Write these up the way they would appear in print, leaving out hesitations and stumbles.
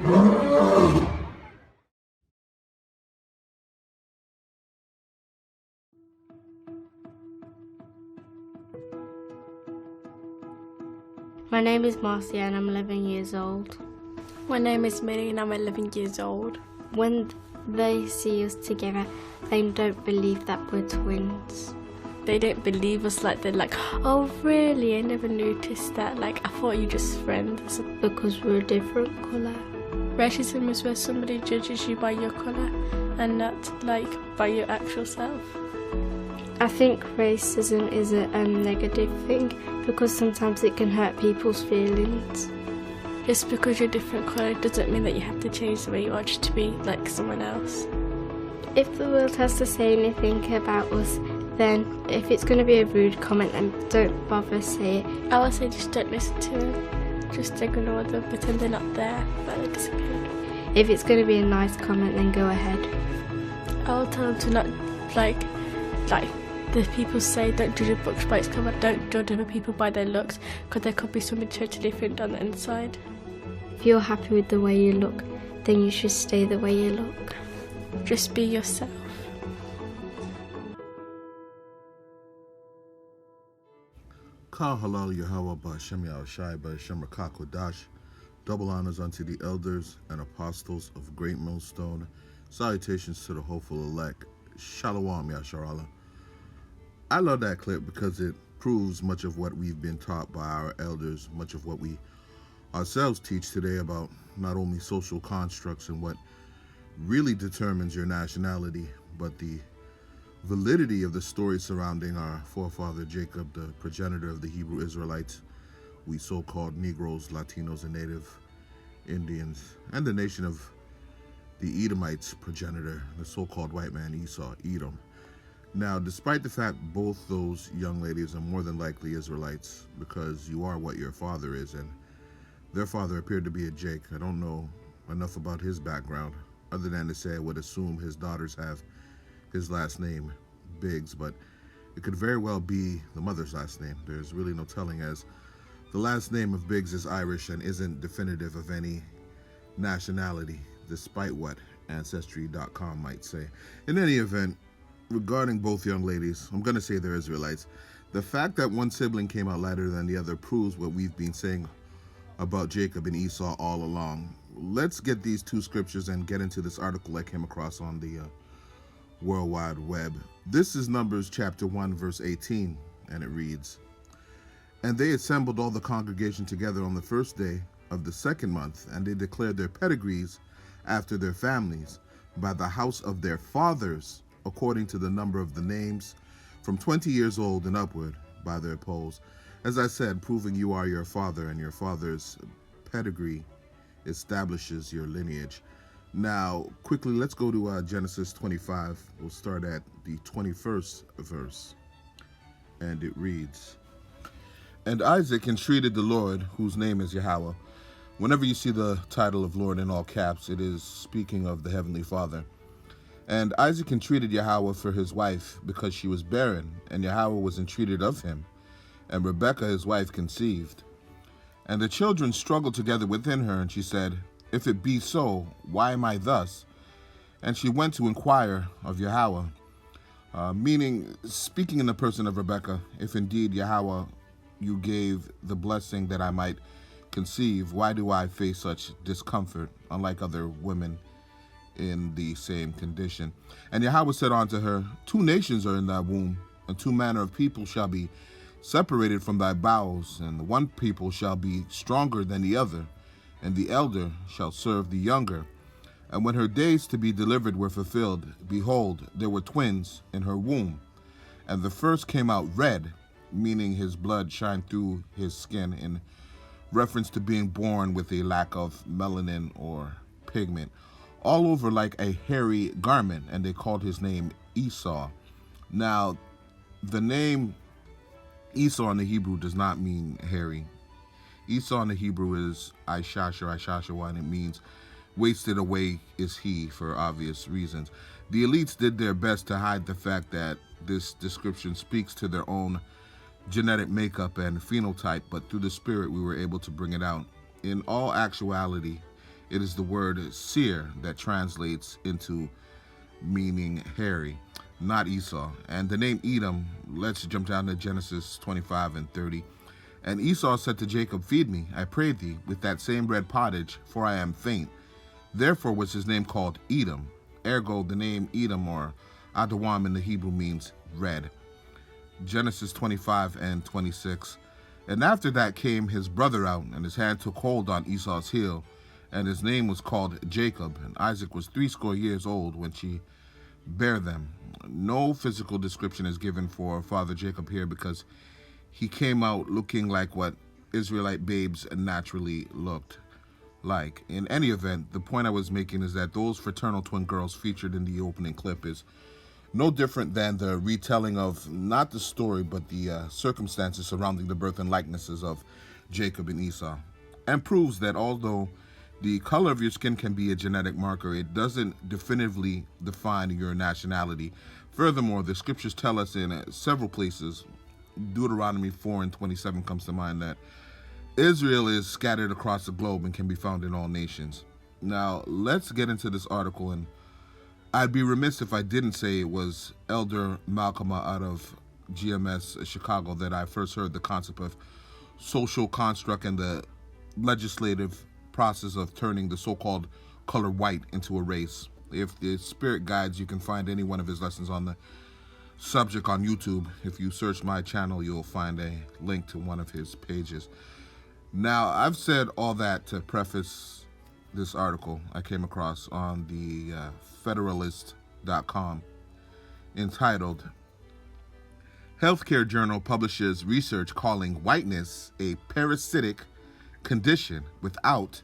My name is Marcia and I'm 11 years old. My name is Millie and I'm 11 years old. When they see us together, they don't believe that we're twins. They don't believe us, like they're like, oh really, I never noticed that, like I thought you just friends. Because we're a different colour. Racism is where somebody judges you by your colour and not like by your actual self. I think racism is a negative thing because sometimes it can hurt people's feelings. Just because you're a different colour doesn't mean that you have to change the way you are just to be like someone else. If the world has to say anything about us, then if it's going to be a rude comment, then don't bother say it. I would say just don't listen to them. Just ignore them, pretend they're not there, but they disappeared. If it's going to be a nice comment, then go ahead. I'll tell them to not like the people say don't judge a book by its cover, don't judge other people by their looks, because there could be something totally different on the inside. If you're happy with the way you look, then you should stay the way you look. Just be yourself. Kal halal Yahweh ba'Shem Yahushai ba'Shem Rakak Kodash. Double honors unto the elders and apostles of Great Millstone. Salutations to the hopeful elect. Shalom Yasharallah. I love that clip because it proves much of what we've been taught by our elders, much of what we ourselves teach today about not only social constructs and what really determines your nationality, but the validity of the story surrounding our forefather Jacob, the progenitor of the Hebrew Israelites, we so-called Negroes, Latinos, and Native Indians, and the nation of the Edomites' progenitor, the so-called white man Esau, Edom. Now, despite the fact both those young ladies are more than likely Israelites, because you are what your father is, and their father appeared to be a Jake. I don't know enough about his background, other than to say I would assume his daughters have his last name, Biggs, but it could very well be the mother's last name. There's really no telling, as the last name of Biggs is Irish and isn't definitive of any nationality, despite what Ancestry.com might say. In any event, regarding both young ladies, I'm going to say they're Israelites. The fact that one sibling came out later than the other proves what we've been saying about Jacob and Esau all along. Let's get these two scriptures and get into this article I came across on the World Wide Web. This is Numbers chapter 1, verse 18, and it reads, "And they assembled all the congregation together on the first day of the second month, and they declared their pedigrees after their families, by the house of their fathers, according to the number of the names, from 20 years old and upward, by their polls." As I said, proving you are your father, and your father's pedigree establishes your lineage. Now, quickly, let's go to Genesis 25. We'll start at the 21st verse, and it reads, "And Isaac entreated the Lord, whose name is Yahweh." Whenever you see the title of Lord in all caps, it is speaking of the Heavenly Father. "And Isaac entreated Yahweh for his wife, because she was barren, and Yahweh was entreated of him. And Rebekah his wife conceived. And the children struggled together within her, and she said, If it be so, why am I thus? And she went to inquire of Yahweh," meaning, speaking in the person of Rebekah, if indeed Yahweh, you gave the blessing that I might conceive, why do I face such discomfort, unlike other women in the same condition? And Yahweh said unto her, Two nations are in thy womb, and two manner of people shall be separated from thy bowels, and the one people shall be stronger than the other, and the elder shall serve the younger. And when her days to be delivered were fulfilled, behold, there were twins in her womb. And the first came out red, meaning his blood shined through his skin, in reference to being born with a lack of melanin or pigment, all over like a hairy garment, and they called his name Esau. Now, the name Esau in the Hebrew does not mean hairy. Esau in the Hebrew is Ishasha, and it means wasted away is he, for obvious reasons. The elites did their best to hide the fact that this description speaks to their own genetic makeup and phenotype, but through the Spirit we were able to bring it out. In all actuality, It is the word seer that translates into meaning hairy, not Esau. And the name Edom, let's jump down to Genesis 25 and 30. And Esau said to Jacob, "Feed me, I pray thee, with that same red pottage, for I am faint." Therefore was his name called Edom. Ergo, the name Edom or Adawam in the Hebrew means red. Genesis 25 and 26. And after that came his brother out, and his hand took hold on Esau's heel, and his name was called Jacob. And Isaac was 80 years old when she bare them. No physical description is given for Father Jacob here, because he came out looking like what Israelite babes naturally looked like. In any event, the point I was making is that those fraternal twin girls featured in the opening clip is no different than the retelling of not the story, but the circumstances surrounding the birth and likenesses of Jacob and Esau, and proves that although the color of your skin can be a genetic marker, it doesn't definitively define your nationality. Furthermore, the scriptures tell us in several places, Deuteronomy 4 and 27 comes to mind, that Israel is scattered across the globe and can be found in all nations. Now, let's get into this article, and I'd be remiss if I didn't say it was Elder Malcolm out of GMS Chicago that I first heard the concept of social construct and the legislative process of turning the so-called color white into a race. If the spirit guides, you can find any one of his lessons on the subject on YouTube. If you search my channel, you'll find a link to one of his pages. Now, I've said all that to preface this article I came across on the Federalist.com entitled, "Healthcare Journal publishes research calling whiteness a parasitic condition without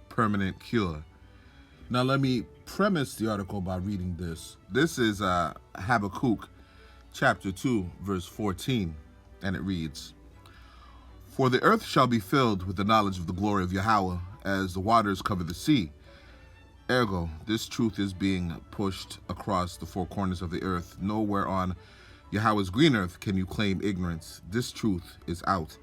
permanent cure." Now, let me premise the article by reading this. This is Habakkuk chapter 2, verse 14, and it reads, "For the earth shall be filled with the knowledge of the glory of Yahweh, as the waters cover the sea." Ergo, this truth is being pushed across the four corners of the earth. Nowhere on Yahweh's green earth can you claim ignorance. This truth is out.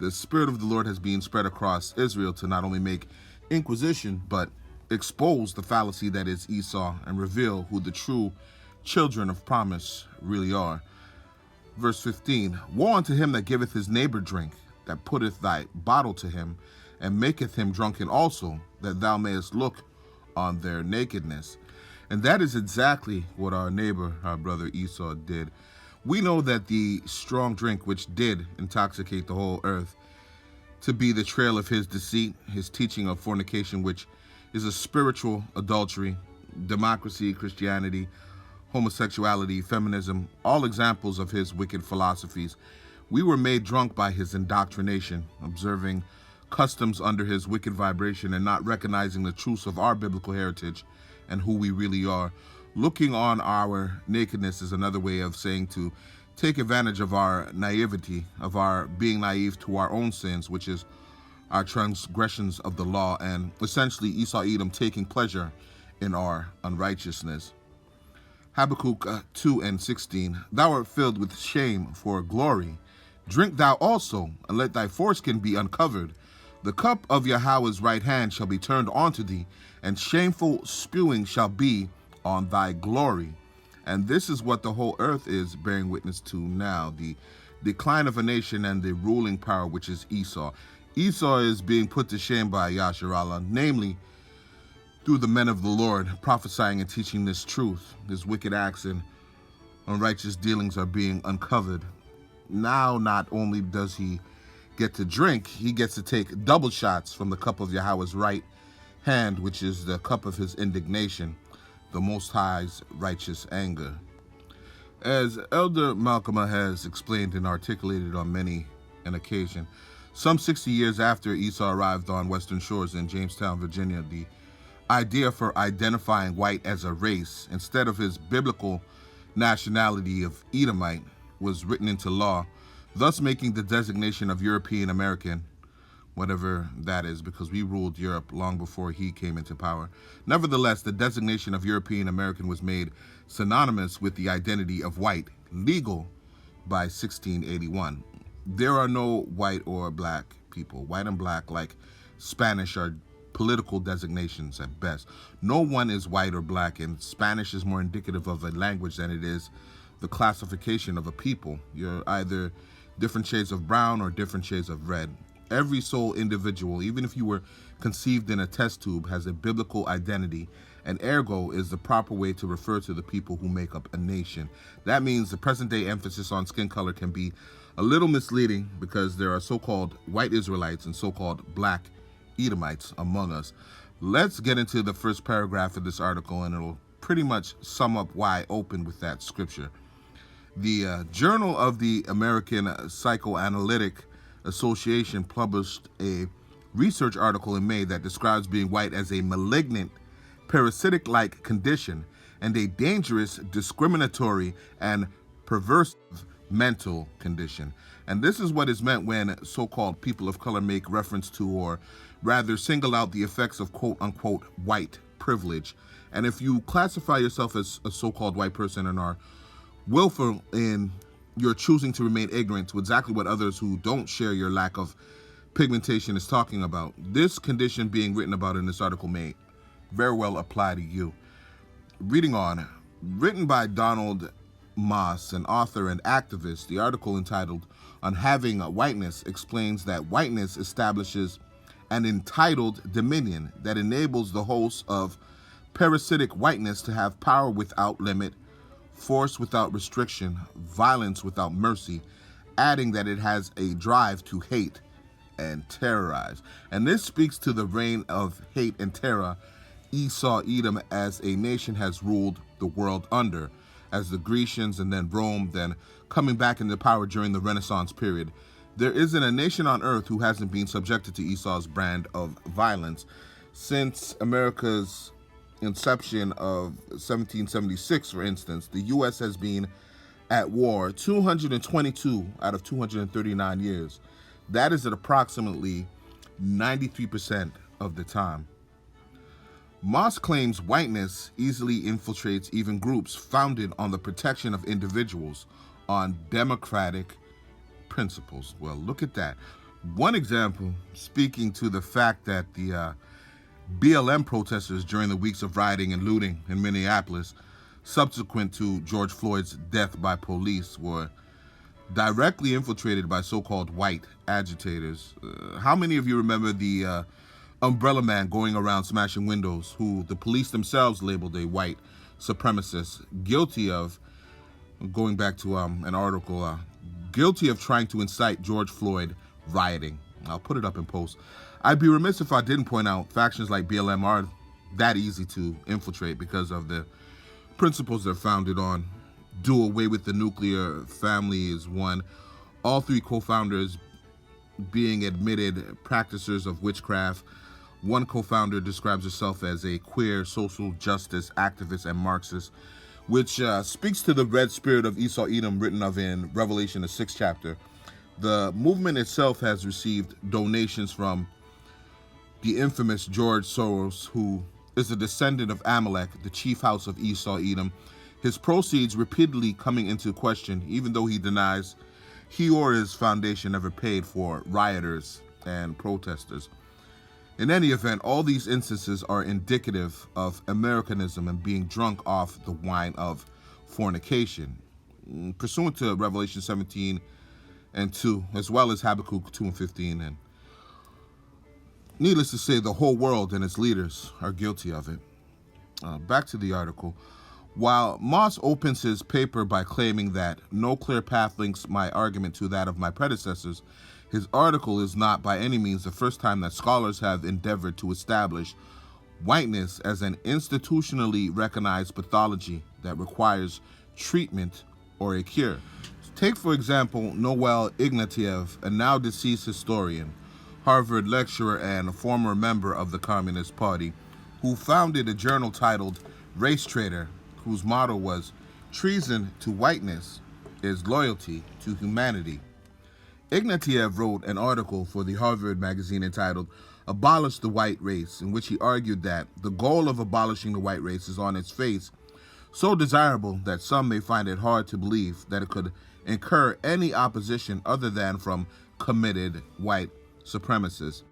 The Spirit of the Lord has been spread across Israel to not only make inquisition, but expose the fallacy that is Esau and reveal who the true children of promise really are. Verse 15, "Woe unto him that giveth his neighbor drink, that putteth thy bottle to him, and maketh him drunken also, that thou mayest look on their nakedness." And that is exactly what our neighbor, our brother Esau, did. We know that the strong drink which did intoxicate the whole earth to be the trail of his deceit, his teaching of fornication, which is a spiritual adultery, democracy, Christianity, homosexuality, feminism, all examples of his wicked philosophies. We were made drunk by his indoctrination, observing customs under his wicked vibration and not recognizing the truths of our biblical heritage and who we really are. Looking on our nakedness is another way of saying to take advantage of our naivety, of our being naive to our own sins, which is our transgressions of the law, and essentially Esau Edom taking pleasure in our unrighteousness. Habakkuk 2 and 16, "Thou art filled with shame for glory. Drink thou also, and let thy foreskin be uncovered. The cup of Yahweh's right hand shall be turned unto thee, and shameful spewing shall be on thy glory." And this is what the whole earth is bearing witness to now, the decline of a nation and the ruling power, which is Esau. Esau is being put to shame by Yasharallah, namely through the men of the Lord, prophesying and teaching this truth. His wicked acts and unrighteous dealings are being uncovered. Now, not only does he get to drink, he gets to take double shots from the cup of Yahweh's right hand, which is the cup of his indignation, the Most High's righteous anger. As Elder Malcolm has explained and articulated on many an occasion, some 60 years after Esau arrived on Western Shores in Jamestown, Virginia, the idea for identifying white as a race, instead of his biblical nationality of Edomite, was written into law, thus making the designation of European American, whatever that is, because we ruled Europe long before he came into power. Nevertheless, the designation of European American was made synonymous with the identity of white, legal by 1681. There are no white or black people. White and black, like Spanish, are political designations at best. No one is white or black, and Spanish is more indicative of a language than it is the classification of a people. You're either different shades of brown or different shades of red. Every sole individual, even if you were conceived in a test tube, has a biblical identity, and ergo is the proper way to refer to the people who make up a nation. That means the present day emphasis on skin color can be a little misleading because there are so-called white Israelites and so-called black Edomites among us. Let's get into the first paragraph of this article, and it'll pretty much sum up why I opened with that scripture. The Journal of the American Psychoanalytic Association published a research article in May that describes being white as a malignant, parasitic-like condition and a dangerous, discriminatory, and perverse mental condition. And this is what is meant when so-called people of color make reference to, or rather single out, the effects of quote-unquote white privilege. And if you classify yourself as a so-called white person and are willful in your choosing to remain ignorant to exactly what others who don't share your lack of pigmentation is talking about, this condition being written about in this article may very well apply to you. Reading on, written by Donald Moss, an author and activist, the article entitled "On Having a Whiteness" explains that whiteness establishes an entitled dominion that enables the hosts of parasitic whiteness to have power without limit, force without restriction, violence without mercy, adding that it has a drive to hate and terrorize. And this speaks to the reign of hate and terror Esau Edom as a nation has ruled the world under, as the Grecians and then Rome, then coming back into power during the Renaissance period. There isn't a nation on earth who hasn't been subjected to Esau's brand of violence. Since America's inception of 1776, for instance, the U.S. has been at war 222 out of 239 years. That is at approximately 93% of the time. Moss claims whiteness easily infiltrates even groups founded on the protection of individuals on democratic principles. Well, look at that. One example, speaking to the fact that the BLM protesters during the weeks of rioting and looting in Minneapolis, subsequent to George Floyd's death by police, were directly infiltrated by so-called white agitators. How many of you remember the umbrella man going around smashing windows, who the police themselves labeled a white supremacist, guilty of, going back to an article, guilty of trying to incite George Floyd rioting? I'll put it up in post. I'd be remiss if I didn't point out factions like BLM are that easy to infiltrate because of the principles they're founded on. Do away with the nuclear family is one. All three co-founders being admitted practicers of witchcraft. One co-founder describes herself as a queer social justice activist and Marxist, which speaks to the red spirit of Esau Edom written of in Revelation, the 6th chapter. The movement itself has received donations from the infamous George Soros, who is a descendant of Amalek, the chief house of Esau Edom. His proceeds repeatedly coming into question, even though he denies he or his foundation ever paid for rioters and protesters. In any event, all these instances are indicative of Americanism and being drunk off the wine of fornication. Pursuant to Revelation 17 and 2, as well as Habakkuk 2 and 15, and needless to say, the whole world and its leaders are guilty of it. Back to the article. While Moss opens his paper by claiming that no clear path links my argument to that of my predecessors, his article is not by any means the first time that scholars have endeavored to establish whiteness as an institutionally recognized pathology that requires treatment or a cure. Take, for example, Noel Ignatieff, a now deceased historian, Harvard lecturer, and a former member of the Communist Party, who founded a journal titled Race Trader, whose motto was, "Treason to whiteness is loyalty to humanity." Ignatieff wrote an article for the Harvard magazine entitled "Abolish the White Race," in which he argued that the goal of abolishing the white race is on its face so desirable that some may find it hard to believe that it could incur any opposition other than from committed white supremacists.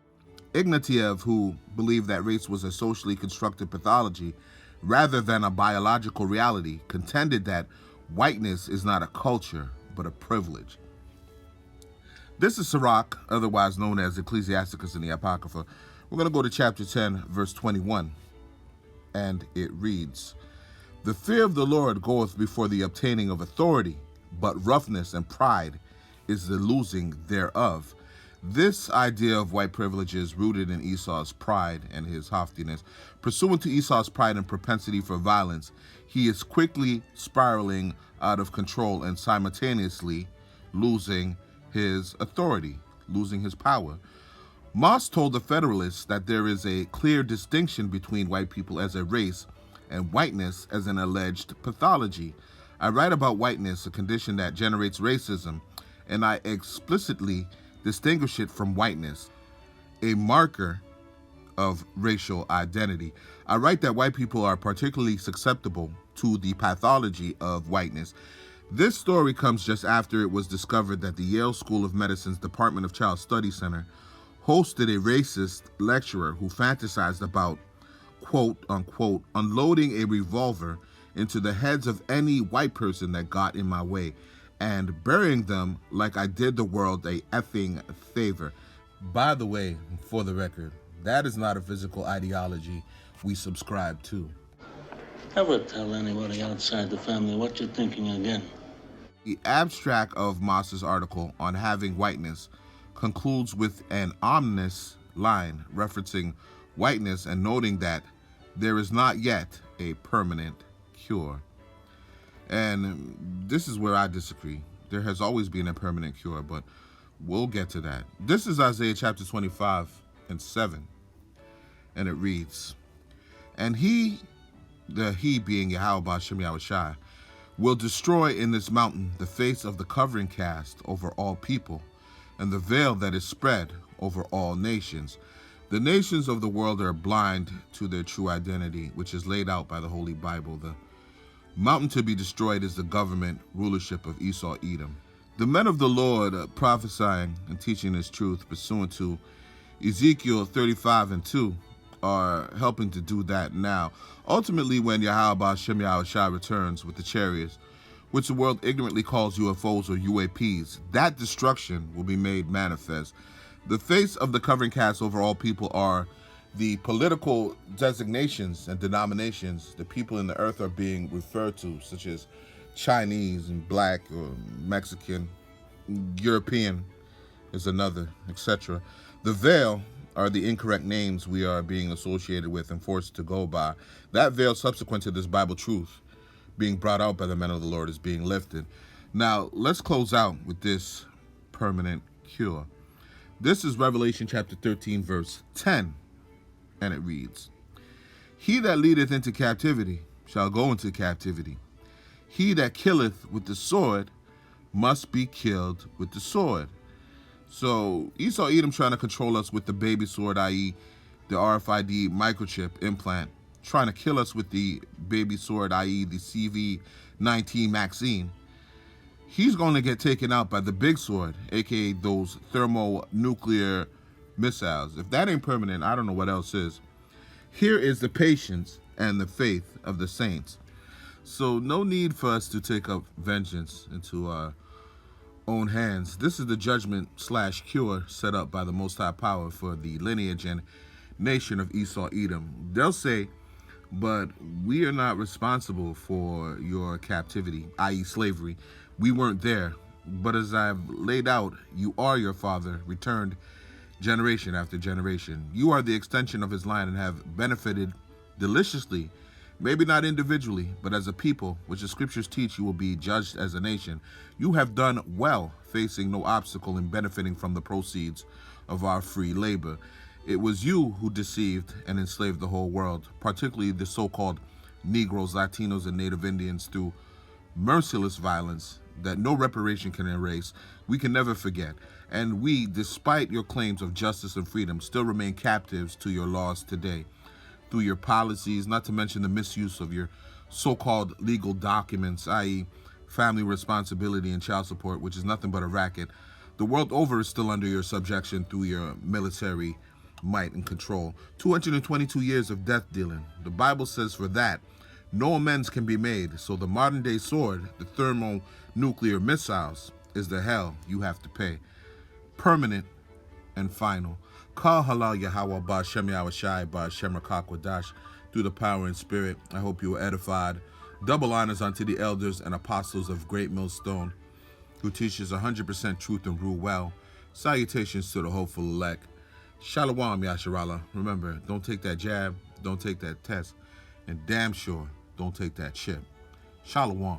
Ignatieff, who believed that race was a socially constructed pathology rather than a biological reality, contended that whiteness is not a culture, but a privilege. This is Sirach, otherwise known as Ecclesiasticus in the Apocrypha. We're going to go to chapter 10, verse 21, and it reads, "The fear of the Lord goeth before the obtaining of authority, but roughness and pride is the losing thereof." This idea of white privilege is rooted in Esau's pride and his haughtiness. Pursuant to Esau's pride and propensity for violence, he is quickly spiraling out of control and simultaneously losing his authority, losing his power. Moss told the Federalists that there is a clear distinction between white people as a race and whiteness as an alleged pathology. I write about whiteness, a condition that generates racism, and I explicitly distinguish it from whiteness, a marker of racial identity. I write that white people are particularly susceptible to the pathology of whiteness. This story comes just after it was discovered that the Yale School of Medicine's Department of Child Study Center hosted a racist lecturer who fantasized about, quote unquote, unloading a revolver into the heads of any white person that got in my way and burying them like I did the world a effing favor. By the way, for the record, that is not a physical ideology we subscribe to. Never tell anybody outside the family what you're thinking again. The abstract of Moss's article on having whiteness concludes with an ominous line referencing whiteness and noting that there is not yet a permanent cure. And this is where I disagree. There has always been a permanent cure, but we'll get to that. This is Isaiah chapter 25 and 7, and it reads, "And he," the he being Yahweh B'Shem Yahushai, "will destroy in this mountain the face of the covering cast over all people, and the veil that is spread over all nations." The nations of the world are blind to their true identity, which is laid out by the Holy Bible. The mountain to be destroyed is the government rulership of Esau Edom. The men of the Lord prophesying and teaching this truth pursuant to Ezekiel 35 and 2 are helping to do that now. Ultimately, when Yahweh B'Shem Yahushai returns with the chariots, which the world ignorantly calls UFOs or UAPs, that destruction will be made manifest. The face of the covering cast over all people are the political designations and denominations the people in the earth are being referred to, such as Chinese and black or Mexican, European is another, etc. The veil are the incorrect names we are being associated with and forced to go by. That veil, subsequent to this Bible truth being brought out by the men of the Lord, is being lifted. Now, let's close out with this permanent cure. This is Revelation chapter 13, verse 10. And it reads, "He that leadeth into captivity shall go into captivity. He that killeth with the sword must be killed with the sword." So Esau Edom trying to control us with the baby sword, i.e. the RFID microchip implant, trying to kill us with the baby sword, i.e. the CV-19 Maxine. He's going to get taken out by the big sword, aka those thermonuclear missiles. If that ain't permanent, I don't know what else is. Here is the patience and the faith of the saints. So no need for us to take up vengeance into our own hands. This is the judgment/cure set up by the Most High Power for the lineage and nation of Esau Edom. They'll say, but we are not responsible for your captivity, i.e. slavery. We weren't there. But as I've laid out, you are your father, returned generation after generation. You are the extension of his line and have benefited deliciously, maybe not individually, but as a people, which the scriptures teach you will be judged as a nation. You have done well, facing no obstacle in benefiting from the proceeds of our free labor. It was you who deceived and enslaved the whole world, particularly the so-called Negroes, Latinos, and Native Indians through merciless violence that no reparation can erase. We can never forget. And we, despite your claims of justice and freedom, still remain captives to your laws today. Through your policies, not to mention the misuse of your so-called legal documents, i.e. family responsibility and child support, which is nothing but a racket. The world over is still under your subjection through your military might, and control. 222 years of death dealing. The Bible says for that, no amends can be made. So the modern day sword, the thermonuclear missiles, is the hell you have to pay. Permanent and final. Kal halal Yahweh Ba'Shem Yahushai Ba'Shem Rakakwadash. Through the power and spirit, I hope you were edified. Double honors unto the elders and apostles of Great Millstone, who teaches 100% truth and rule well. Salutations to the hopeful elect. Shalom, Yasharallah. Remember, don't take that jab, don't take that test, and damn sure don't take that chip. Shalom.